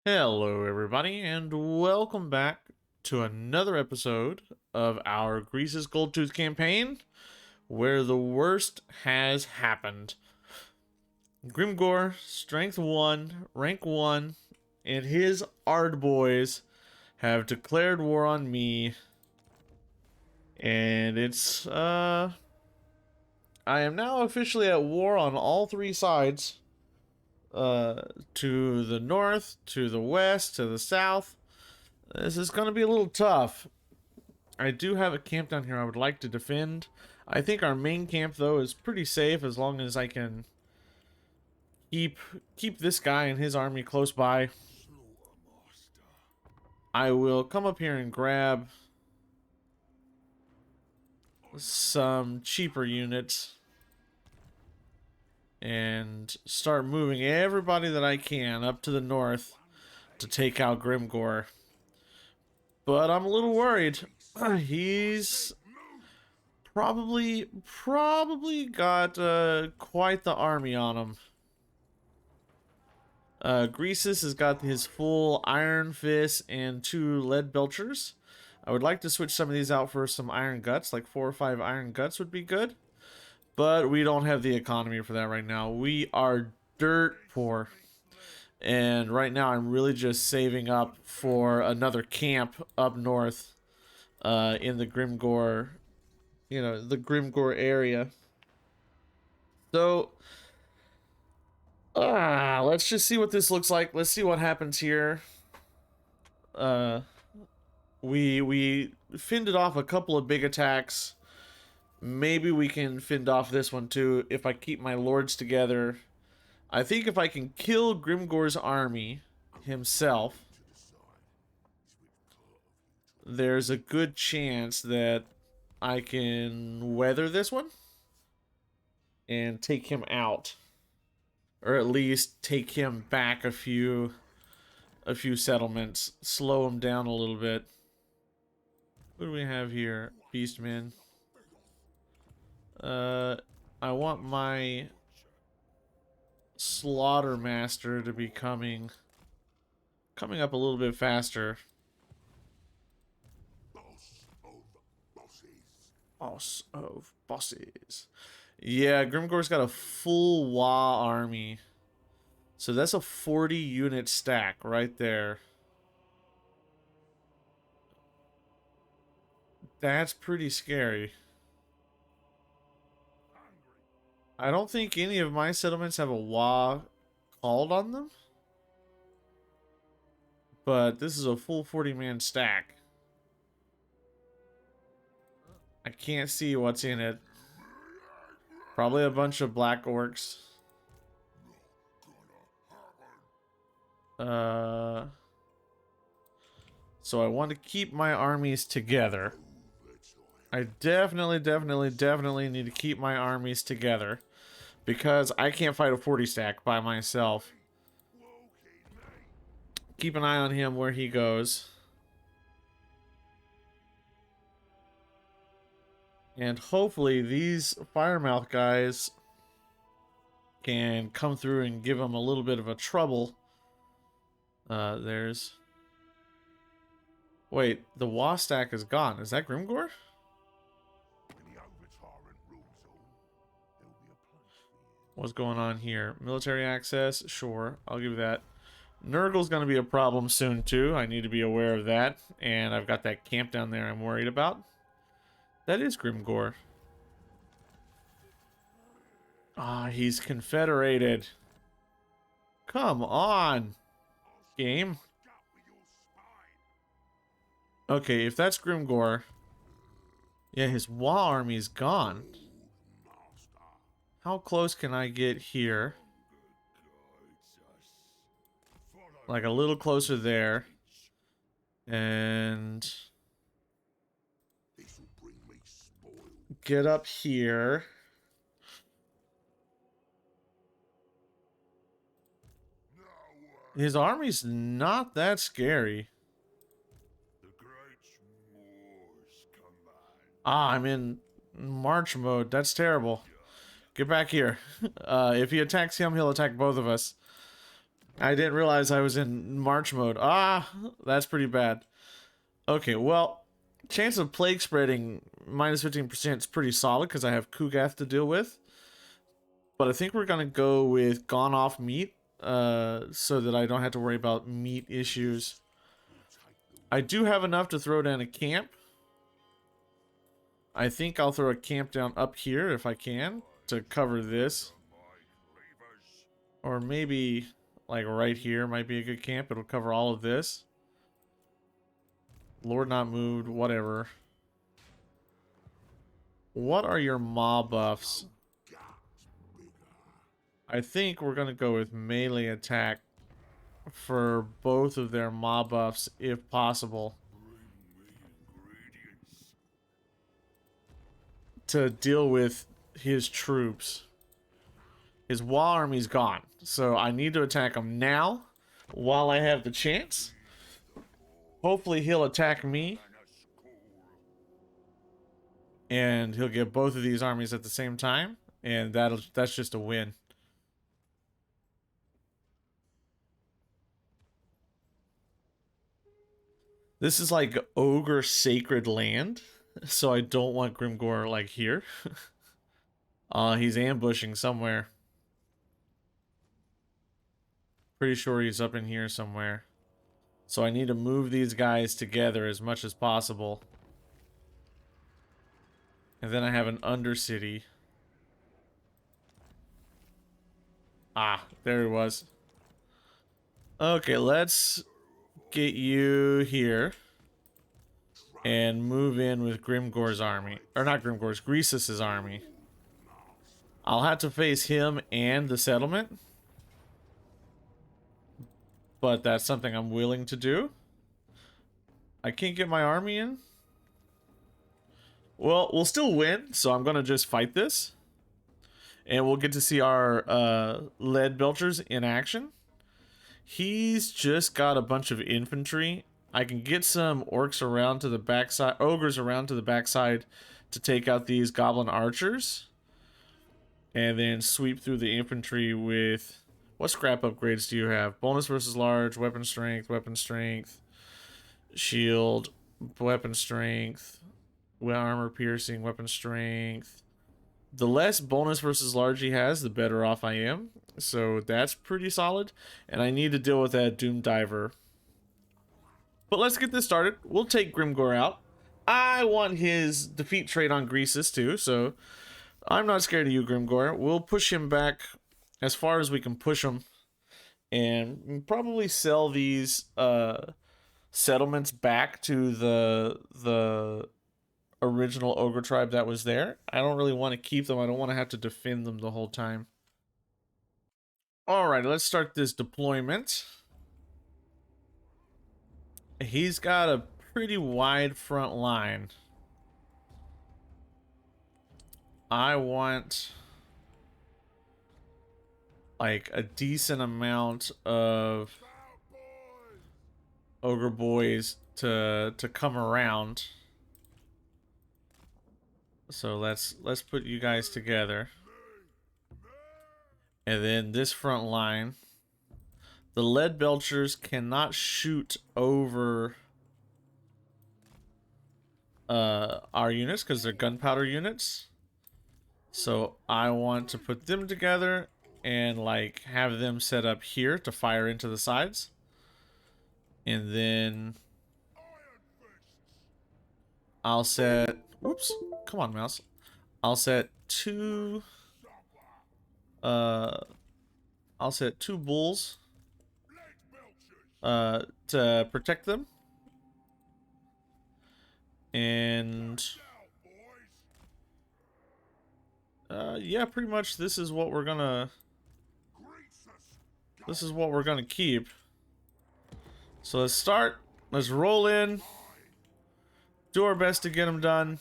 Hello, everybody, and welcome back to another episode of our Greasus Goldtooth campaign, where the worst has happened. Grimgor, Strength 1, Rank 1, and his Ard boys have declared war on me, and I am now officially at war on all three sides. To the north, to the west, to the south. This is going to be a little tough. I do have a camp down here I would like to defend. I think our main camp, though, is pretty safe as long as I can keep this guy and his army close by. I will come up here and grab some cheaper units and start moving everybody that I can up to the north to take out Grimgor. But I'm a little worried. He's probably got quite the army on him. Greasus has got his full Iron Fist and 2 Lead Belchers. I would like to switch some of these out for some Iron Guts, like 4 or 5 Iron Guts would be good. But we don't have the economy for that right now. We are dirt poor. And right now I'm really just saving up for another camp up north in the Grimgor, the Grimgor area. So, let's just see what this looks like. Let's see what happens here. We fended off a couple of big attacks. Maybe we can fend off this one too if I keep my lords together. I think if I can kill Grimgor's army himself, there's a good chance that I can weather this one and take him out, or at least take him back a few settlements, slow him down a little bit. What do we have here? Beastmen. I want my Slaughtermaster to be coming up a little bit faster. Boss of bosses. Yeah, Grimgor's got a full WA army. So that's a 40 unit stack right there. That's pretty scary. I don't think any of my settlements have a WA called on them. But this is a full 40-man stack. I can't see what's in it. Probably a bunch of black orcs. So I want to keep my armies together. I definitely need to keep my armies together. Because I can't fight a 40 stack by myself. Keep an eye on him where he goes. And hopefully these Firemouth guys can come through and give him a little bit of a trouble. Wait, the WA stack is gone. Is that Grimgor? What's going on here? Military access? Sure, I'll give you that. Nurgle's going to be a problem soon, too. I need to be aware of that. And I've got that camp down there I'm worried about. That is Grimgor. He's confederated. Come on, game. Okay, if that's Grimgor... Yeah, his WA army's gone. How close can I get here? Like a little closer there. And... get up here. His army's not that scary. I'm in march mode. That's terrible. Get back here. If he attacks him, he'll attack both of us. I didn't realize I was in March mode. Ah, that's pretty bad. Okay, well, chance of plague spreading minus 15% is pretty solid because I have Kugath to deal with. But I think we're going to go with Gone Off Meat so that I don't have to worry about meat issues. I do have enough to throw down a camp. I think I'll throw a camp down up here if I can to cover this. Or maybe like right here might be a good camp. It'll cover all of this. Lord not moved, whatever. What are your maw buffs? I think we're going to go with melee attack for both of their maw buffs if possible. To deal with his troops. His wall army's gone. So I need to attack him now while I have the chance. Hopefully he'll attack me. And he'll get both of these armies at the same time. And that's just a win. This is like ogre sacred land. So I don't want Grimgor like here. He's ambushing somewhere. Pretty sure he's up in here somewhere. So I need to move these guys together as much as possible. And then I have an undercity. Ah, there he was. Okay, let's get you here. And move in with Grimgor's army. Or not Grimgor's, Greasus's army. I'll have to face him and the settlement. But that's something I'm willing to do. I can't get my army in. Well, we'll still win, so I'm going to just fight this. And we'll get to see our lead belchers in action. He's just got a bunch of infantry. I can get some orcs around to the backside, ogres around to the backside to take out these goblin archers. And then sweep through the infantry with... What scrap upgrades do you have? Bonus versus large, weapon strength, shield, weapon strength, armor piercing, weapon strength. The less bonus versus large he has, the better off I am. So that's pretty solid. And I need to deal with that Doom Diver. But let's get this started. We'll take Grimgor out. I want his defeat trait on Greasus too, so I'm not scared of you, Grimgor. We'll push him back as far as we can push him. And probably sell these settlements back to the original ogre tribe that was there. I don't really want to keep them. I don't want to have to defend them the whole time. Alright, let's start this deployment. He's got a pretty wide front line. I want like a decent amount of ogre boys to come around. So let's put you guys together. And then this front line, the lead belchers cannot shoot over our units because they're gunpowder units. So I want to put them together and like have them set up here to fire into the sides. And then I'll set, whoops, come on mouse. I'll set two bulls to protect them. And yeah, pretty much this is what we're gonna keep. So let's start. Let's roll in. Do our best to get them done.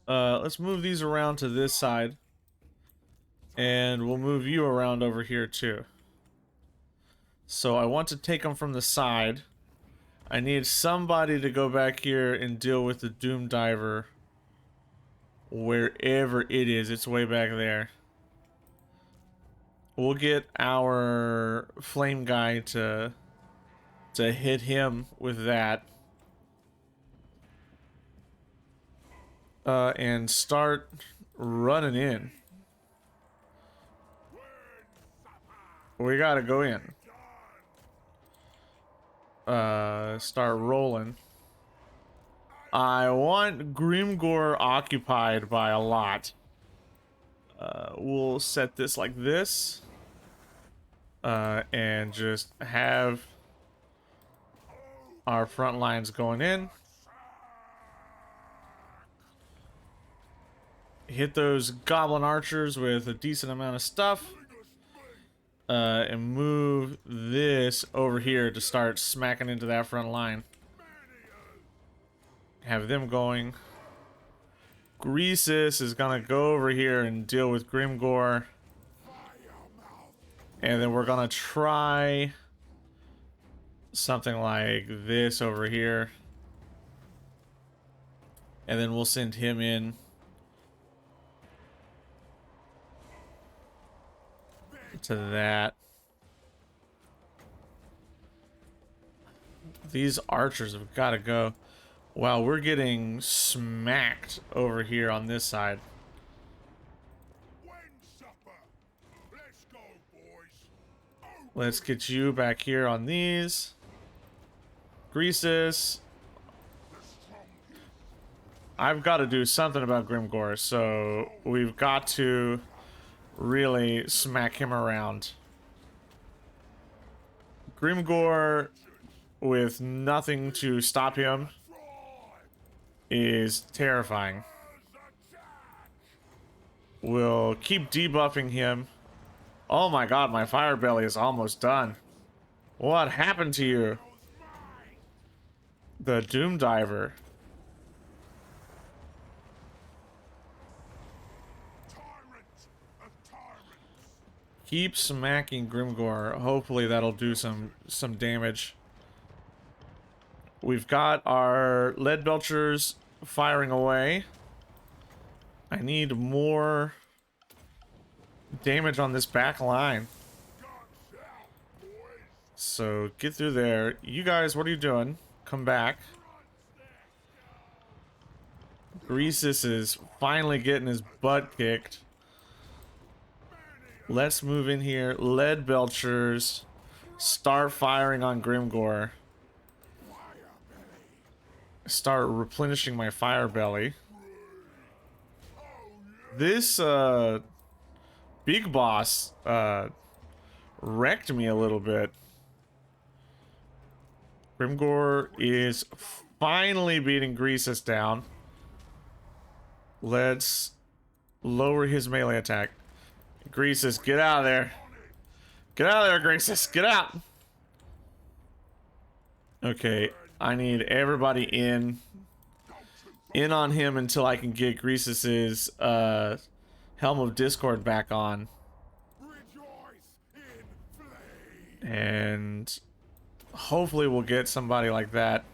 Let's move these around to this side. And we'll move you around over here too. So I want to take them from the side. I need somebody to go back here and deal with the Doom Diver. Wherever it is, it's way back there. We'll get our flame guy to hit him with that. And start running in. We gotta go in. Start rolling. I want Grimgore occupied by a lot. We'll set this like this. And just have our front lines going in. Hit those goblin archers with a decent amount of stuff. And move this over here to start smacking into that front line. Have them going. Greasus is gonna go over here and deal with Grimgore. And then we're gonna try something like this over here. And then we'll send him in. To that. These archers have got to go. Wow, we're getting smacked over here on this side. Let's get you back here on these. Greasus. I've got to do something about Grimgore, so we've got to really smack him around. Grimgore, with nothing to stop him, is terrifying. We'll keep debuffing him. Oh my god, my fire belly is almost done. What happened to you? The Doom Diver. Keep smacking Grimgore. Hopefully that'll do some damage. We've got our lead belchers firing away. I need more damage on this back line. So get through there. You guys, what are you doing? Come back. Greasus is finally getting his butt kicked. Let's move in here. Lead belchers. Start firing on Grimgore. Start replenishing my fire belly. This big boss wrecked me a little bit. Grimgore is finally beating Greasus down. Let's lower his melee attack. Greasus, get out of there. Get out of there, Greasus. Get out. Okay, I need everybody in on him until I can get Greasus's Helm of Discord back on. And hopefully we'll get somebody like that.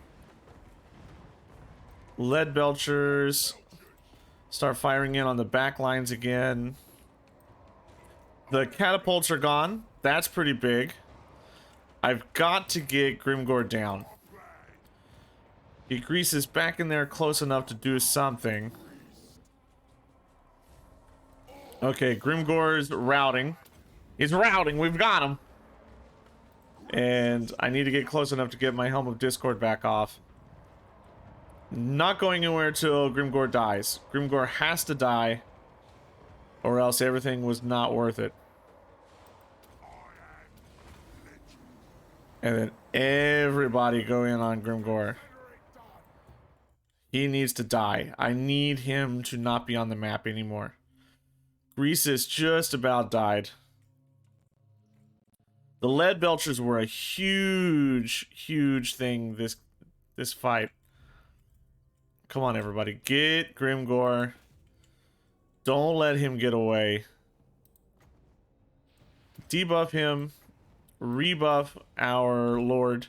Lead belchers start firing in on the back lines again. The catapults are gone. That's pretty big. I've got to get Grimgore down. Get Greasus back in there close enough to do something. Okay, Grimgore's routing. He's routing. We've got him. And I need to get close enough to get my Helm of Discord back off. Not going anywhere till Grimgore dies. Grimgore has to die, or else everything was not worth it. And then everybody go in on Grimgore. He needs to die. I need him to not be on the map anymore. Greasus just about died. The lead belchers were a huge thing this fight. Come on, everybody. Get Grimgore. Don't let him get away. Debuff him. Rebuff our Lord.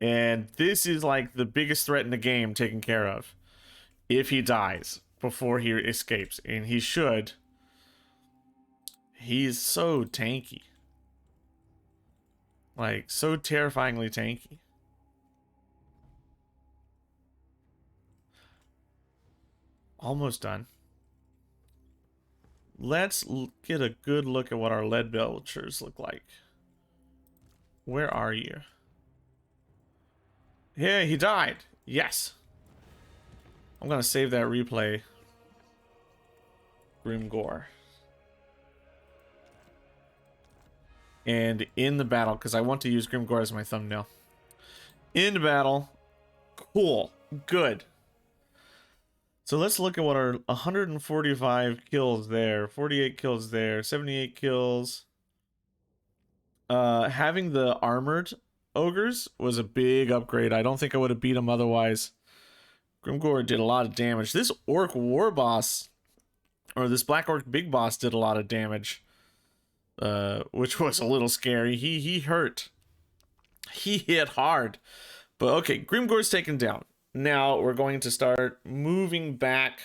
And this is like the biggest threat in the game taken care of. If he dies before he escapes. And he should. He's so tanky. Like, so terrifyingly tanky. Almost done. Let's get a good look at what our lead belchers look like. Where are you? Yeah, he died. Yes. I'm gonna save that replay. Grimgore. And in the battle, because I want to use Grimgore as my thumbnail. In battle. Cool. Good. So let's look at what our 145 kills there, 48 kills there, 78 kills. Having the armored ogres was a big upgrade. I don't think I would have beat them otherwise. Grimgore did a lot of damage. This orc war boss, or this black orc big boss, did a lot of damage, which was a little scary. He hurt. He hit hard. But okay, Grimgore's taken down. Now we're going to start moving back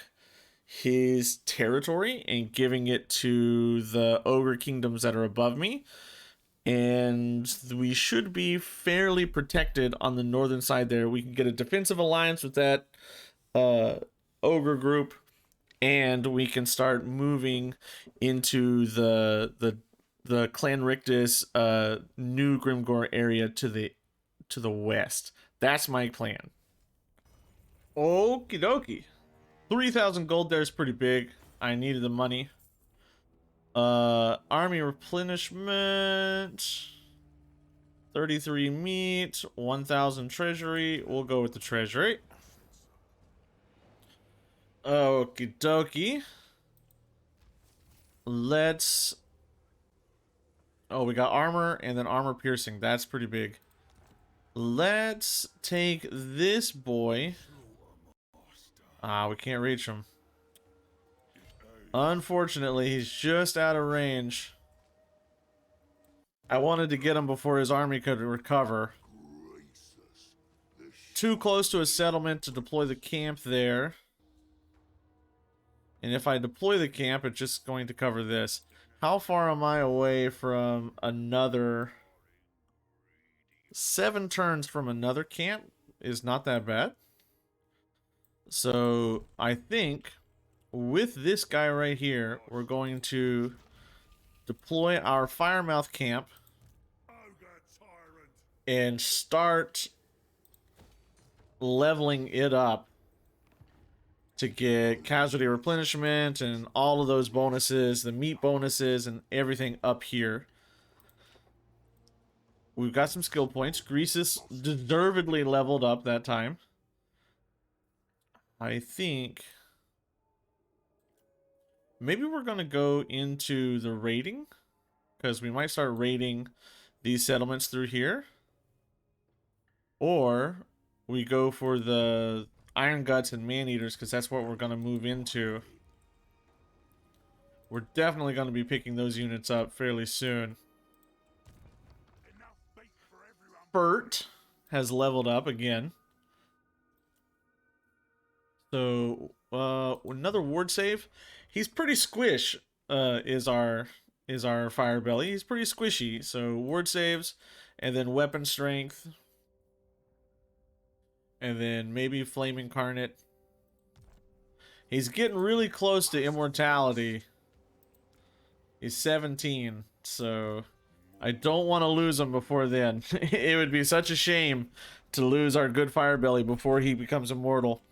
his territory and giving it to the ogre kingdoms that are above me. And we should be fairly protected on the northern side there. We can get a defensive alliance with that ogre group, and we can start moving into the Clan Rictus new Grimgore area to the west. That's my plan. Okie dokie. 3,000 gold there is pretty big. I needed the money. Army replenishment. 33 meat. 1,000 treasury. We'll go with the treasury. Okie dokie. Let's... Oh, we got armor and then armor piercing. That's pretty big. Let's take this boy. Ah, we can't reach him. Unfortunately, he's just out of range. I wanted to get him before his army could recover. Too close to a settlement to deploy the camp there. And if I deploy the camp, it's just going to cover this. How far am I away from another... 7 turns from another camp is not that bad. So I think with this guy right here, we're going to deploy our Firemouth camp and start leveling it up to get casualty replenishment and all of those bonuses, the meat bonuses and everything up here. We've got some skill points. Greasus deservedly leveled up that time. I think maybe we're going to go into the raiding, because we might start raiding these settlements through here. Or we go for the Iron Guts and Man-Eaters, because that's what we're going to move into. We're definitely going to be picking those units up fairly soon. Bert has leveled up again. So, another ward save. He's pretty squish, is our fire belly. He's pretty squishy. So, ward saves, and then weapon strength. And then maybe flame incarnate. He's getting really close to immortality. He's 17, so I don't want to lose him before then. It would be such a shame to lose our good fire belly before he becomes immortal.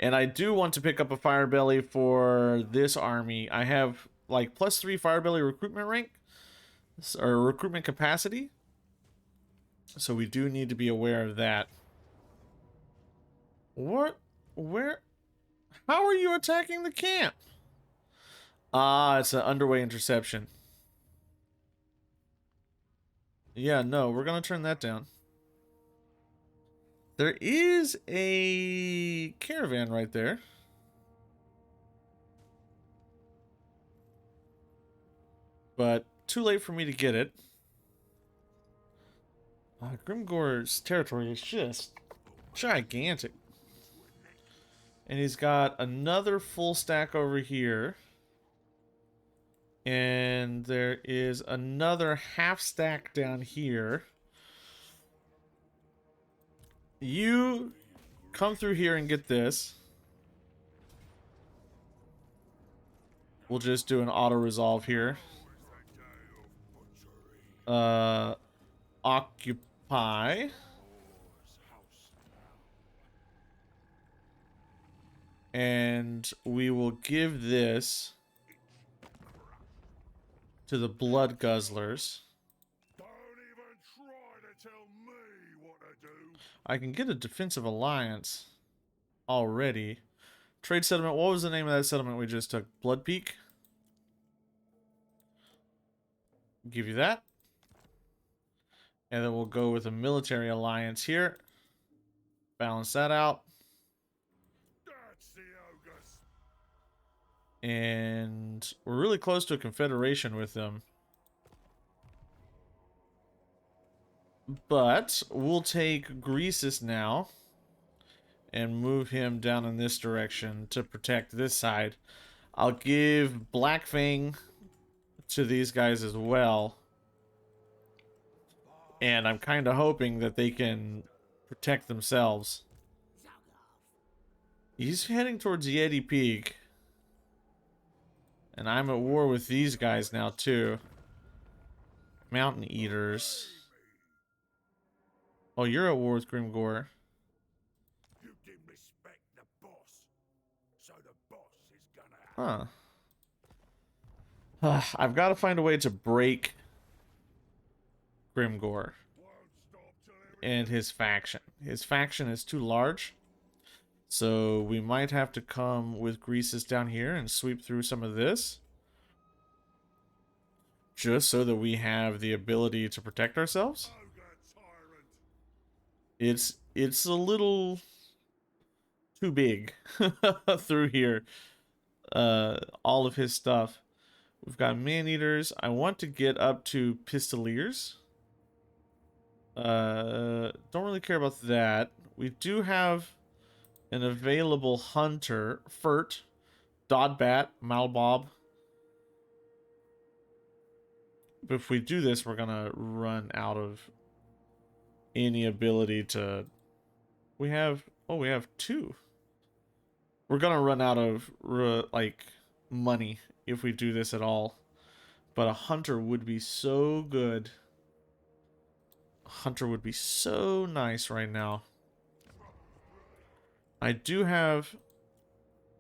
And I do want to pick up a fire belly for this army. I have like +3 fire belly recruitment rank, or recruitment capacity. So we do need to be aware of that. What? Where? How are you attacking the camp? Ah, it's an underway interception. Yeah, no, we're gonna turn that down. There is a caravan right there. But too late for me to get it. Grimgore's territory is just gigantic. And he's got another full stack over here. And And there is another half stack down here. You come through here and get this. We'll just do an auto resolve here. Occupy. And we will give this to the Blood Guzzlers. Don't even try to tell me what to do. I can get a defensive alliance already. Trade settlement. What was the name of that settlement we just took? Blood Peak? Give you that. And then we'll go with a military alliance here. Balance that out. That's the Ogus. And we're really close to a confederation with them. But we'll take Greasus now and move him down in this direction to protect this side. I'll give Blackfang to these guys as well. And I'm kind of hoping that they can protect themselves. He's heading towards Yeti Peak. And I'm at war with these guys now too. Mountain Eaters. Oh, you're at war with Grimgore. You didn't respect the boss, so the boss is gonna have. Huh. I've got to find a way to break Grimgore Won't stop till and his faction. His faction is too large. So we might have to come with Greasus down here and sweep through some of this. Just so that we have the ability to protect ourselves. It's a little too big through here. All of his stuff. We've got man-eaters. I want to get up to pistoliers. Don't really care about that. We do have an available hunter, Furt, Dodbat, Malbob. But if we do this, we're gonna run out of any ability to... We have two. We're gonna run out of like money if we do this at all. But a hunter would be so good. A hunter would be so nice right now. I do have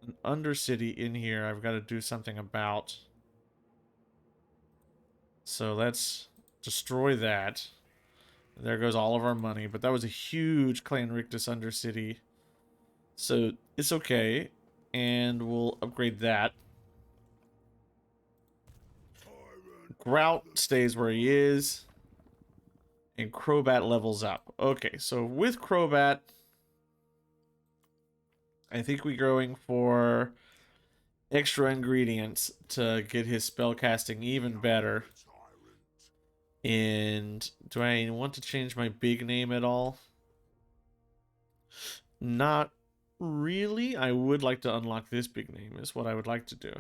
an Undercity in here I've got to do something about. So let's destroy that. There goes all of our money. But that was a huge Clan Rictus Undercity. So it's okay. And we'll upgrade that. Grout stays where he is. And Crobat levels up. Okay, so with Crobat, I think we're going for extra ingredients to get his spellcasting even better. And do I want to change my big name at all? Not really. I would like to unlock this big name is what I would like to do.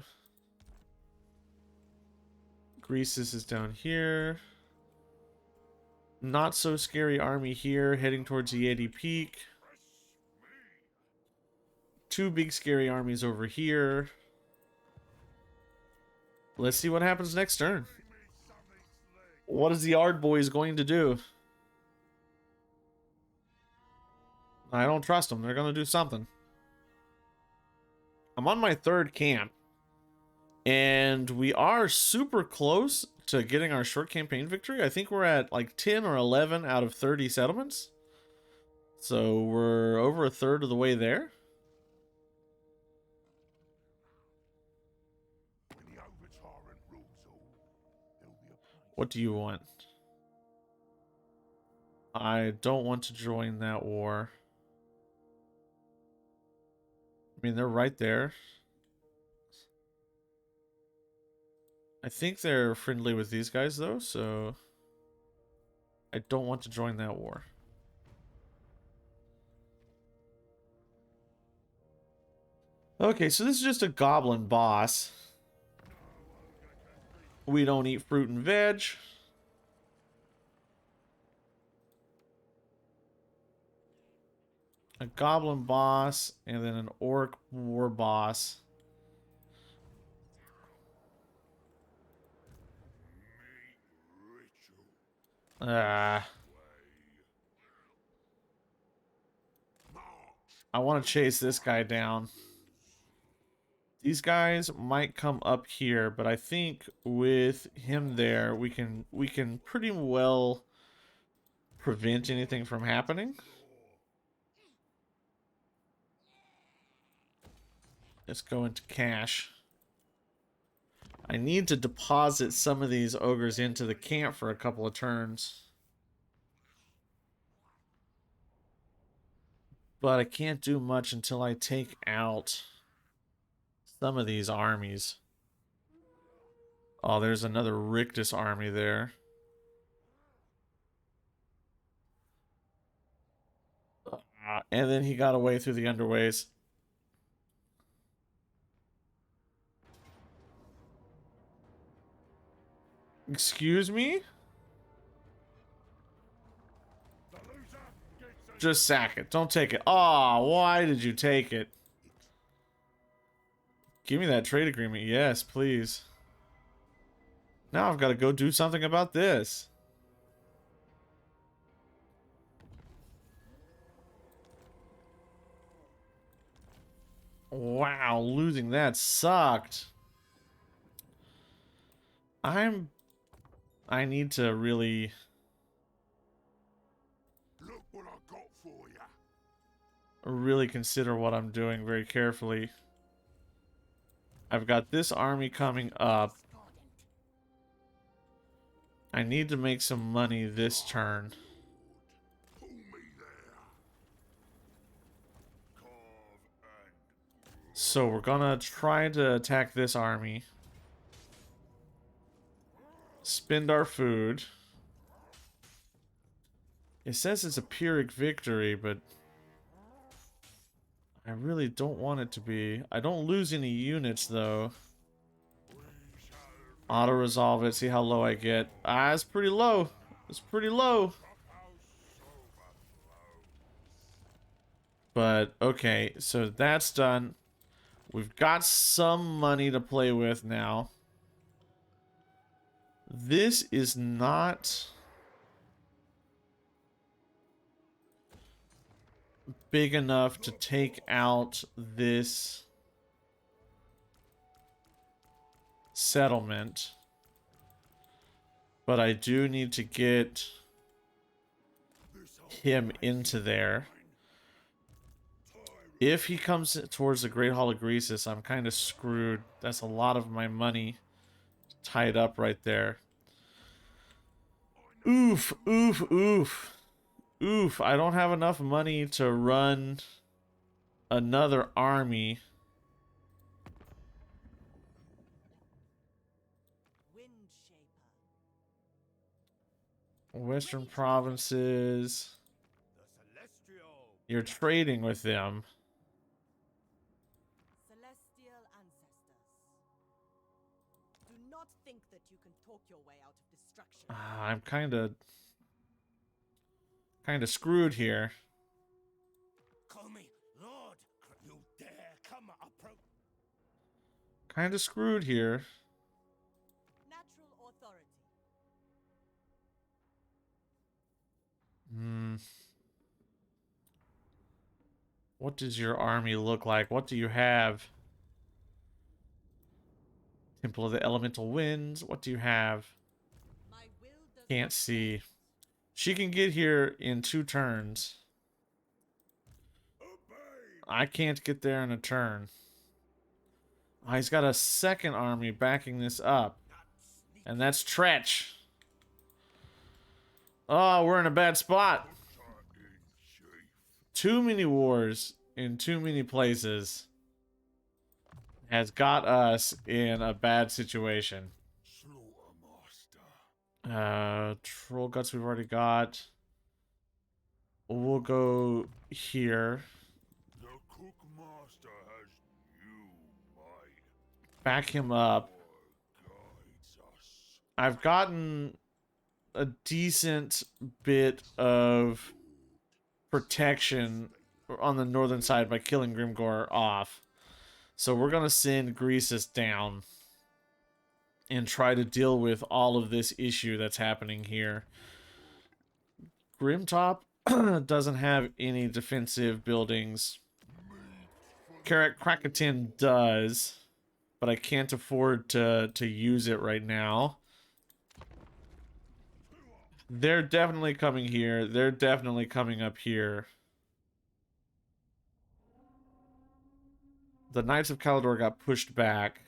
Greasus is down here. Not so scary army here, heading towards the Yeti Peak. Two big scary armies over here. Let's see what happens next turn. What is the Ard Boys going to do? I don't trust them. They're going to do something. I'm on my third camp. And we are super close to getting our short campaign victory. I think we're at like 10 or 11 out of 30 settlements. So we're over a third of the way there. What do you want? I don't want to join that war. I mean, they're right there. I think they're friendly with these guys, though, so I don't want to join that war. Okay, so this is just a goblin boss. We don't eat fruit and veg. A goblin boss, and then an orc war boss. I want to chase this guy down. These guys might come up here, but I think with him there, we can pretty well prevent anything from happening. Let's go into cash. I need to deposit some of these ogres into the camp for a couple of turns. But I can't do much until I take out some of these armies. Oh, there's another Rictus army there. And then he got away through the underways. Excuse me? Just sack it. Don't take it. Aw, why did you take it? Give me that trade agreement. Yes, please. Now I've got to go do something about this. Wow, losing that sucked. I need to really... Look what I got for ya. really consider what I'm doing very carefully. I've got this army coming up. I need to make some money this turn. Pull me there. Carve and So we're gonna try to attack this army. Spend our food. It says it's a Pyrrhic victory, but I really don't want it to be. I don't lose any units, though. Auto-resolve it, see how low I get. Ah, it's pretty low. It's pretty low. But, okay, so that's done. We've got some money to play with now. This is not big enough to take out this settlement. But I do need to get him into there. If he comes towards the Great Hall of Greasus, I'm kind of screwed. That's a lot of my money tied up right there. Oof, oof, oof. Oof, I don't have enough money to run another army. Western provinces. You're trading with them. Celestial ancestors. Do not think that you can talk your way out of destruction. I'm kind of screwed here. call me Lord. You dare come approach. Kind of screwed here. Natural authority. What does your army look like? What do you have? Temple of the Elemental Winds. What do you have? My will does Can't see. She can get here in 2 turns. I can't get there in a turn. Oh, he's got a second army backing this up. And that's Tretch. Oh, we're in a bad spot. Too many wars in too many places has got us in a bad situation. Troll Guts we've already got. We'll go here. The Cookmaster has new might. Back him up. Guides us. I've gotten a decent bit of protection on the northern side by killing Grimgor off. So we're going to send Greasus down and try to deal with all of this issue that's happening here. Grimtop doesn't have any defensive buildings. Karak Krakatin does, but I can't afford to use it right now. They're definitely coming here. They're definitely coming up here. The Knights of Kalador got pushed back.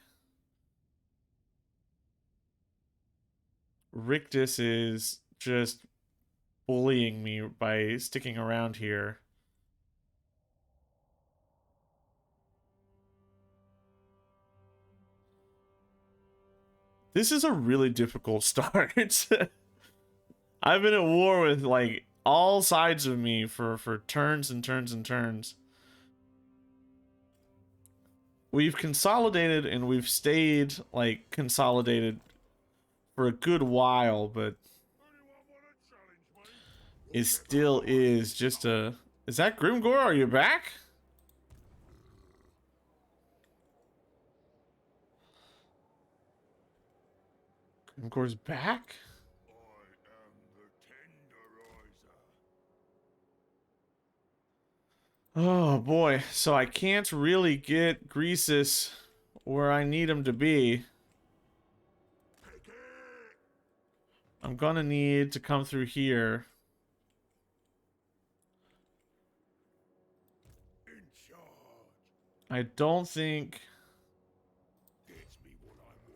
Rictus is just bullying me by sticking around here. This is a really difficult start. I've been at war with like all sides of me for turns and turns and turns. We've consolidated and we've stayed like consolidated for a good while, but it still is just a... Is that Grimgor? Are you back? Grimgor's back? Oh boy, so I can't really get Greasus where I need him to be. I'm gonna need to come through here. I don't think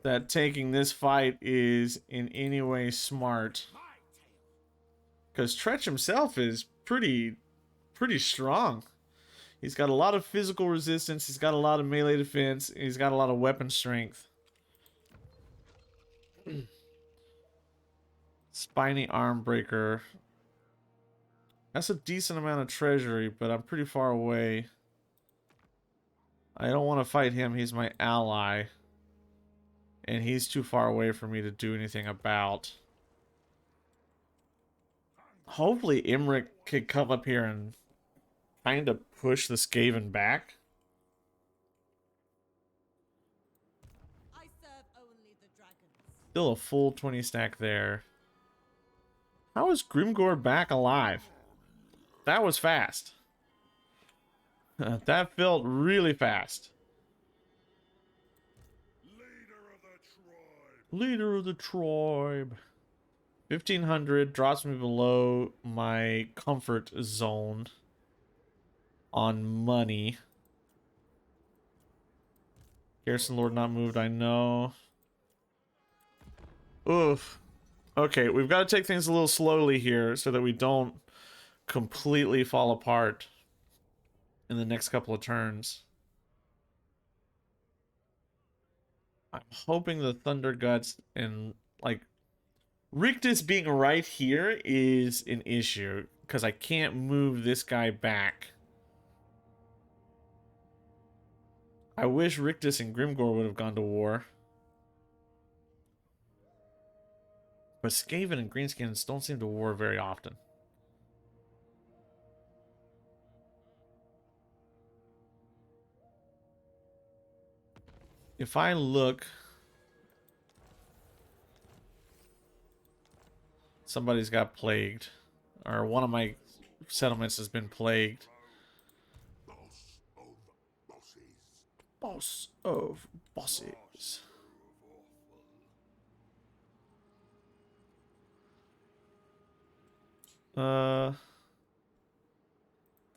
that taking this fight is in any way smart. Because Tretch himself is pretty strong. He's got a lot of physical resistance, he's got a lot of melee defense, and he's got a lot of weapon strength. Spiny arm breaker. That's a decent amount of treasury, but I'm pretty far away. I don't want to fight him, he's my ally. And he's too far away for me to do anything about. Hopefully Imric could come up here and kind of push the Skaven back. I serve only the dragons. Still a full 20 stack there. How is Grimgor back alive? That was fast. That felt really fast. Leader of the tribe. 1500 drops me below my comfort zone on money. Garrison Lord not moved, I know. Oof. Okay, we've got to take things a little slowly here so that we don't completely fall apart in the next couple of turns. I'm hoping the Thunder Guts and, like, Rictus being right here is an issue because I can't move this guy back. I wish Rictus and Grimgor would have gone to war. But Skaven and Greenskins don't seem to war very often. If I look... Somebody's got plagued. Or one of my settlements has been plagued. Boss of bosses.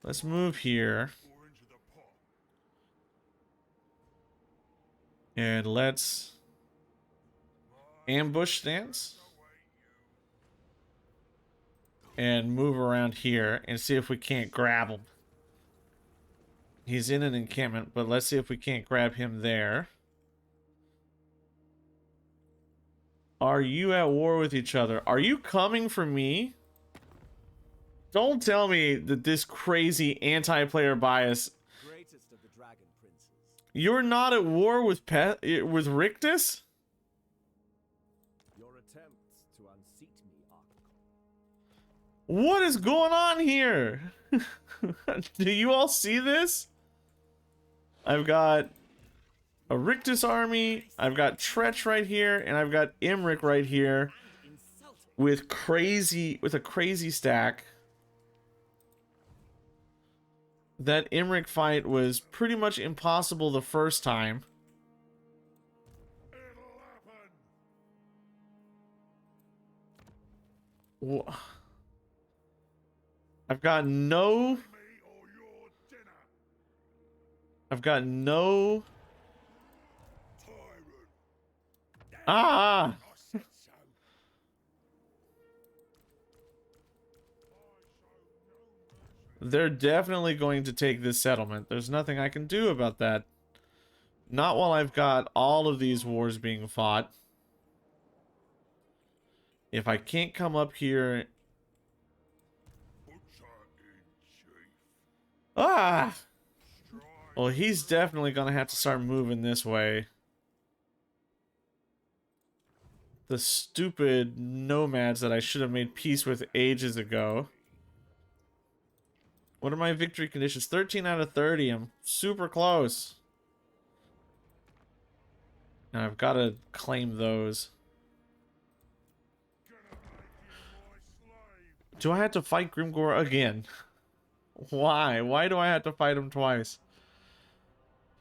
Let's move here. And let's ambush stance. And move around here and see if we can't grab him. He's in an encampment, but let's see if we can't grab him there. Are you at war with each other? Are you coming for me? Don't tell me that this crazy anti-player bias... Greatest of the dragon princes. You're not at war with Rictus? Your attempts to unseat me are What is going on here? Do you all see this? I've got a Rictus army, I've got Tretch right here, and I've got Imric right here with a crazy stack. That Imric fight was pretty much impossible the first time. I've got no... Ah! They're definitely going to take this settlement. There's nothing I can do about that. Not while I've got all of these wars being fought. If I can't come up here... Ah! Well, he's definitely gonna have to start moving this way. The stupid nomads that I should have made peace with ages ago. What are my victory conditions? 13 out of 30. I'm super close. And I've got to claim those. Do I have to fight Grimgor again? Why? Why do I have to fight him twice?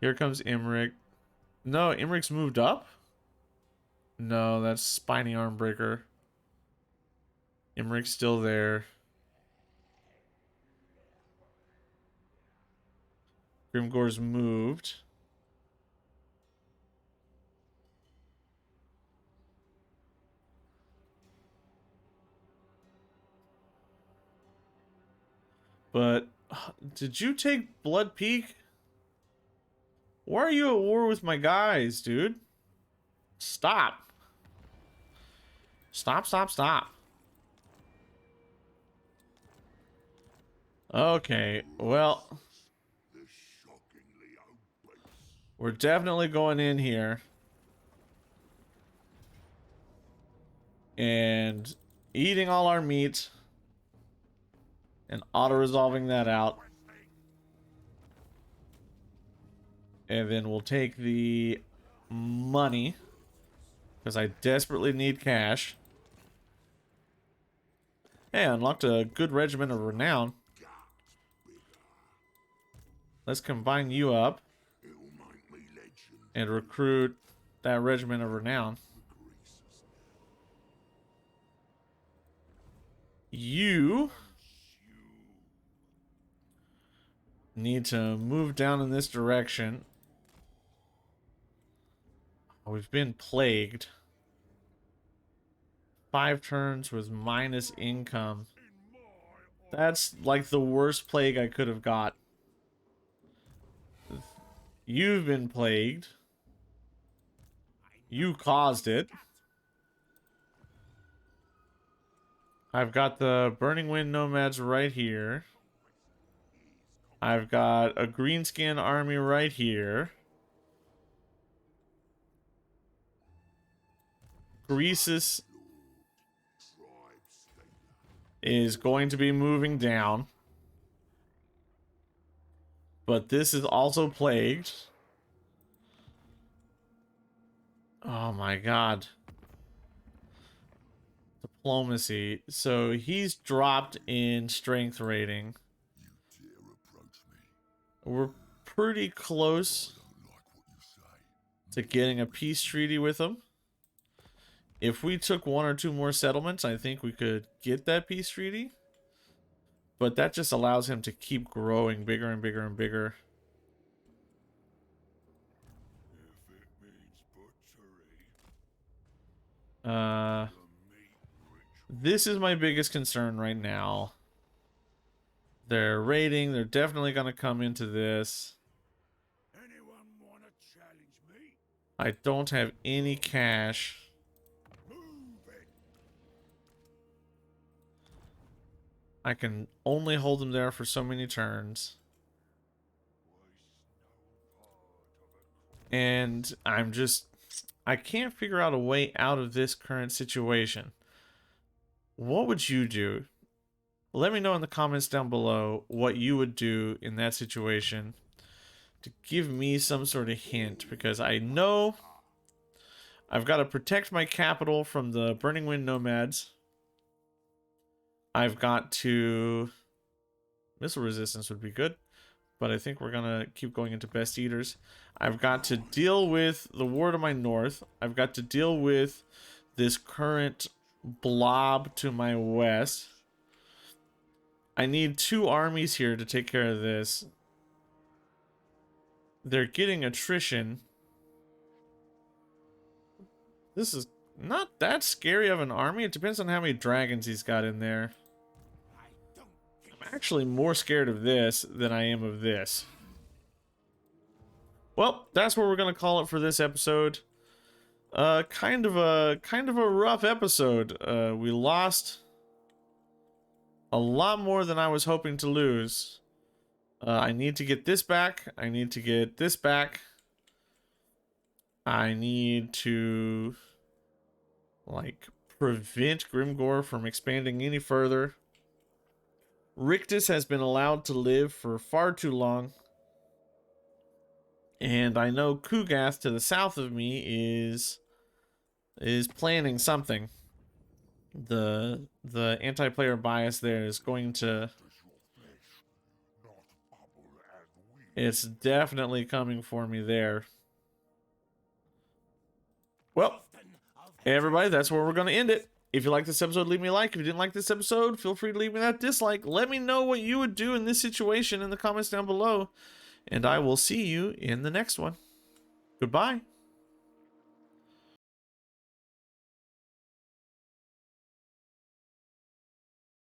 Here comes Imric. No, Imric's moved up? No, that's Spiny Armbreaker. Imric's still there. Grimgor's moved. But, did you take Blood Peak? Why are you at war with my guys, dude? Stop. Stop, stop, stop. Okay, well... we're definitely going in here. And eating all our meat. And auto-resolving that out. And then we'll take the money. Because I desperately need cash. Hey, I unlocked a good regiment of renown. Let's combine you up. And recruit that regiment of renown. You need to move down in this direction. We've been plagued. 5 turns with minus income. That's like the worst plague I could have got. You've been plagued. You caused it. I've got the Burning Wind Nomads right here. I've got a Greenskin army right here. Greasus is going to be moving down. But this is also plagued. Oh my god. Diplomacy. So he's dropped in strength rating. We're pretty close to getting a peace treaty with him. If we took 1 or 2 more settlements, I think we could get that peace treaty. But that just allows him to keep growing bigger and bigger and bigger. This is my biggest concern right now. They're raiding. They're definitely going to come into this. Anyone want to challenge me? I don't have any cash. Move it. I can only hold them there for so many turns. And I'm just... I can't figure out a way out of this current situation. What would you do? Let me know in the comments down below what you would do in that situation to give me some sort of hint, because I know I've got to protect my capital from the Burning Wind nomads. I've got to... Missile resistance would be good, but I think we're going to keep going into best eaters. I've got to deal with the war to my north. I've got to deal with this current blob to my west. I need 2 armies here to take care of this. They're getting attrition. This is not that scary of an army. It depends on how many dragons he's got in there. I'm actually more scared of this than I am of this. Well, that's what we're gonna call it for this episode. Kind of a rough episode. We lost a lot more than I was hoping to lose. I need to get this back. I need to get this back. I need to, like, prevent Grimgor from expanding any further. Rictus has been allowed to live for far too long. And I know Kugath to the south of me is planning something. The anti-player bias there is going to... It's definitely coming for me there. Well, hey everybody, that's where we're going to end it. If you liked this episode, leave me a like. If you didn't like this episode, feel free to leave me that dislike. Let me know what you would do in this situation in the comments down below. And I will see you in the next one. Goodbye.